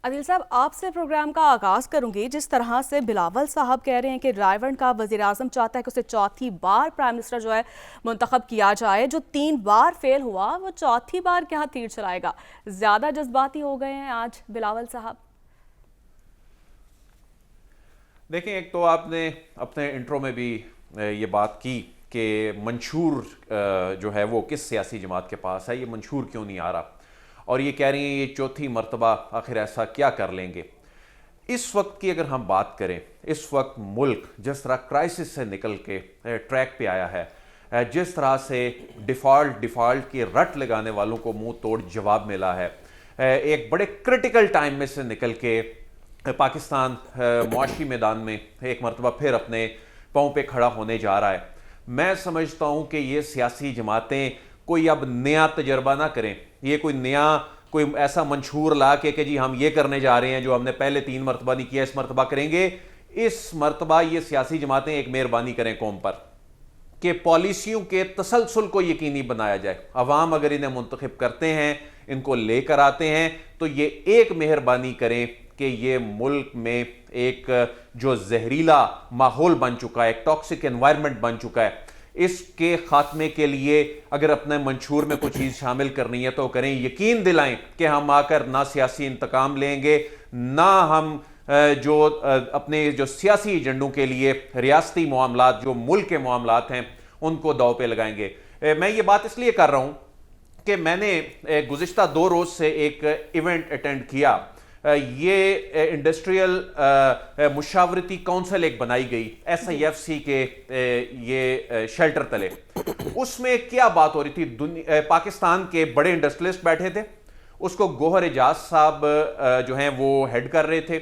عادل صاحب، آپ سے پروگرام کا آغاز کروں گی۔ جس طرح سے بلاول صاحب کہہ رہے ہیں کہ رائیونڈ کا وزیراعظم چاہتا ہے کہ اسے چوتھی بار پرائم منسٹر جو ہے منتخب کیا جائے، جو 3 بار فیل ہوا وہ چوتھی بار کیا تیر چلائے گا؟ زیادہ جذباتی ہو گئے ہیں آج بلاول صاحب؟ دیکھیں، ایک تو آپ نے اپنے انٹرو میں بھی یہ بات کی کہ منشور جو ہے وہ کس سیاسی جماعت کے پاس ہے، یہ منشور کیوں نہیں آ رہا، اور یہ کہہ رہی ہیں یہ چوتھی مرتبہ آخر ایسا کیا کر لیں گے۔ اس وقت کی اگر ہم بات کریں، اس وقت ملک جس طرح کرائسس سے نکل کے ٹریک پہ آیا ہے، جس طرح سے ڈیفالٹ کی رٹ لگانے والوں کو منہ توڑ جواب ملا ہے، ایک بڑے کرٹیکل ٹائم میں سے نکل کے پاکستان معاشی میدان میں ایک مرتبہ پھر اپنے پاؤں پہ کھڑا ہونے جا رہا ہے، میں سمجھتا ہوں کہ یہ سیاسی جماعتیں کوئی اب نیا تجربہ نہ کریں، یہ کوئی ایسا منشور لا کے کہ جی ہم یہ کرنے جا رہے ہیں جو ہم نے پہلے 3 مرتبہ نہیں کیا، اس مرتبہ کریں گے۔ اس مرتبہ یہ سیاسی جماعتیں ایک مہربانی کریں قوم پر کہ پالیسیوں کے تسلسل کو یقینی بنایا جائے۔ عوام اگر انہیں منتخب کرتے ہیں، ان کو لے کر آتے ہیں، تو یہ ایک مہربانی کریں کہ یہ ملک میں ایک جو زہریلا ماحول بن چکا ہے، ایک ٹاکسک انوائرمنٹ بن چکا ہے، اس کے خاتمے کے لیے اگر اپنے منشور میں کوئی چیز شامل کرنی ہے تو کریں۔ یقین دلائیں کہ ہم آ کر نہ سیاسی انتقام لیں گے، نہ ہم جو اپنے جو سیاسی ایجنڈوں کے لیے ریاستی معاملات، جو ملک کے معاملات ہیں، ان کو داؤ پہ لگائیں گے۔ میں یہ بات اس لیے کر رہا ہوں کہ میں نے گزشتہ 2 روز سے ایک ایونٹ اٹینڈ کیا۔ یہ انڈسٹریل مشاورتی کونسل ایک بنائی گئی SIFC کے یہ شیلٹر تلے۔ اس میں کیا بات ہو رہی تھی؟ پاکستان کے بڑے انڈسٹریلسٹ بیٹھے تھے، اس کو گوہر اعجاز صاحب جو ہیں وہ ہیڈ کر رہے تھے،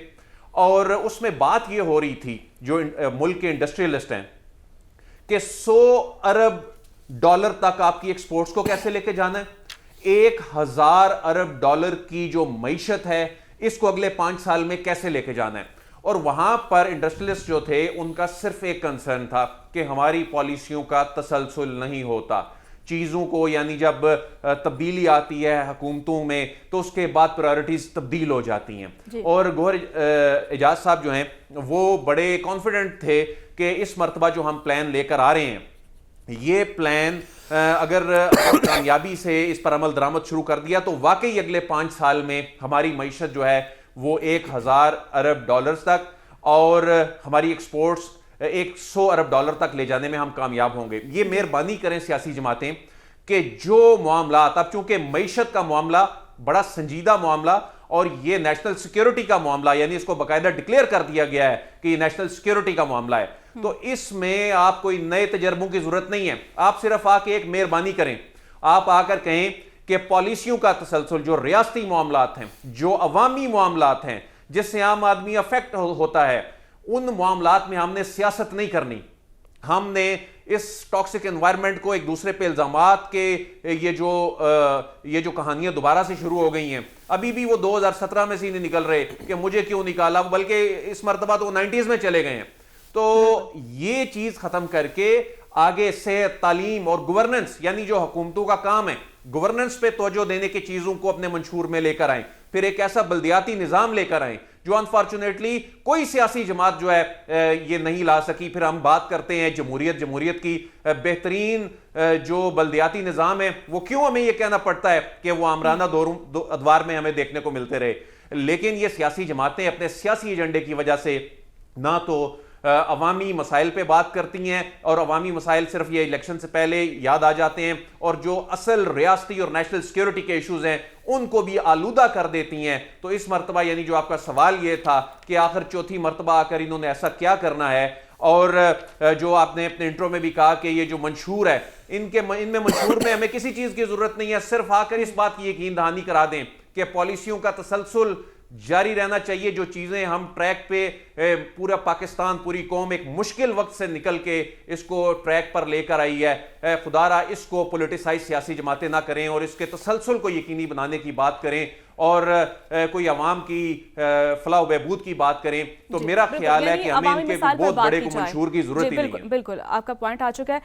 اور اس میں بات یہ ہو رہی تھی جو ملک کے انڈسٹریلسٹ ہیں کہ 100 ارب ڈالر تک آپ کی ایکسپورٹس کو کیسے لے کے جانا ہے، 1000 ارب ڈالر کی جو معیشت ہے اس کو اگلے 5 سال میں کیسے لے کے جانا ہے۔ اور وہاں پر انڈسٹریلسٹ جو تھے ان کا صرف ایک کنسرن تھا کہ ہماری پالیسیوں کا تسلسل نہیں ہوتا، چیزوں کو یعنی جب تبدیلی آتی ہے حکومتوں میں تو اس کے بعد پرائرٹیز تبدیل ہو جاتی ہیں۔ اور گوہر اعجاز صاحب جو ہیں وہ بڑے کانفیڈنٹ تھے کہ اس مرتبہ جو ہم پلان لے کر آ رہے ہیں، یہ پلان اگر کامیابی سے اس پر عمل درآمد شروع کر دیا تو واقعی اگلے 5 سال میں ہماری معیشت جو ہے وہ 1000 ارب ڈالرز تک، اور ہماری ایکسپورٹس 100 ارب ڈالر تک لے جانے میں ہم کامیاب ہوں گے۔ یہ مہربانی کریں سیاسی جماعتیں کہ جو معاملات، اب چونکہ معیشت کا معاملہ بڑا سنجیدہ معاملہ اور یہ نیشنل سیکیورٹی کا معاملہ، یعنی اس کو باقاعدہ ڈکلیئر کر دیا گیا ہے کہ یہ نیشنل سیکیورٹی کا معاملہ ہے، تو اس میں آپ کوئی نئے تجربوں کی ضرورت نہیں ہے۔ آپ صرف آ کے ایک مہربانی کریں، آپ آ کر کہیں کہ پالیسیوں کا تسلسل، جو ریاستی معاملات ہیں، جو عوامی معاملات ہیں جس سے عام آدمی افیکٹ ہوتا ہے، ان معاملات میں ہم نے سیاست نہیں کرنی۔ ہم نے اس ٹاکسک انوائرمنٹ کو ایک دوسرے پہ الزامات کے یہ جو کہانیاں دوبارہ سے شروع ہو گئی ہیں، ابھی بھی وہ 2017 میں سے ہی نہیں نکل رہے کہ مجھے کیوں نکالا، بلکہ اس مرتبہ تو 90s میں چلے گئے ہیں۔ تو یہ چیز ختم کر کے آگے صحت، تعلیم اور گورننس، یعنی جو حکومتوں کا کام ہے، گورننس پہ توجہ دینے کی چیزوں کو اپنے منشور میں لے کر آئیں، پھر ایک ایسا بلدیاتی نظام لے کر آئیں جو انفارچونیٹلی کوئی سیاسی جماعت جو ہے یہ نہیں لا سکی۔ پھر ہم بات کرتے ہیں جمہوریت کی، بہترین جو بلدیاتی نظام ہے وہ کیوں ہمیں یہ کہنا پڑتا ہے کہ وہ آمرانہ ادوار میں ہمیں دیکھنے کو ملتے رہے، لیکن یہ سیاسی جماعتیں اپنے سیاسی ایجنڈے کی وجہ سے نہ تو عوامی مسائل پہ بات کرتی ہیں، اور عوامی مسائل صرف یہ الیکشن سے پہلے یاد آ جاتے ہیں، اور جو اصل ریاستی اور نیشنل سیکیورٹی کے ایشوز ہیں ان کو بھی آلودہ کر دیتی ہیں۔ تو اس مرتبہ یعنی جو آپ کا سوال یہ تھا کہ آخر چوتھی مرتبہ آ کر انہوں نے ایسا کیا کرنا ہے، اور جو آپ نے اپنے انٹرو میں بھی کہا کہ یہ جو منشور ہے، ان میں منشور میں ہمیں کسی چیز کی ضرورت نہیں ہے، صرف آ کر اس بات کی یقین دہانی کرا دیں کہ پالیسیوں کا تسلسل جاری رہنا چاہیے۔ جو چیزیں ہم ٹریک پہ پورا پاکستان، پوری قوم ایک مشکل وقت سے نکل کے اس کو ٹریک پر لے کر آئی ہے، خدا را اس کو پولیٹیسائز سیاسی جماعتیں نہ کریں اور اس کے تسلسل کو یقینی بنانے کی بات کریں، اور کوئی عوام کی فلاح و بہبود کی بات کریں، تو میرا خیال ہے کہ ہمیں ان کے بہت بڑے کو منشور کی ضرورت ہی نہیں ہے۔ بالکل آپ کا پوائنٹ آ چکا ہے۔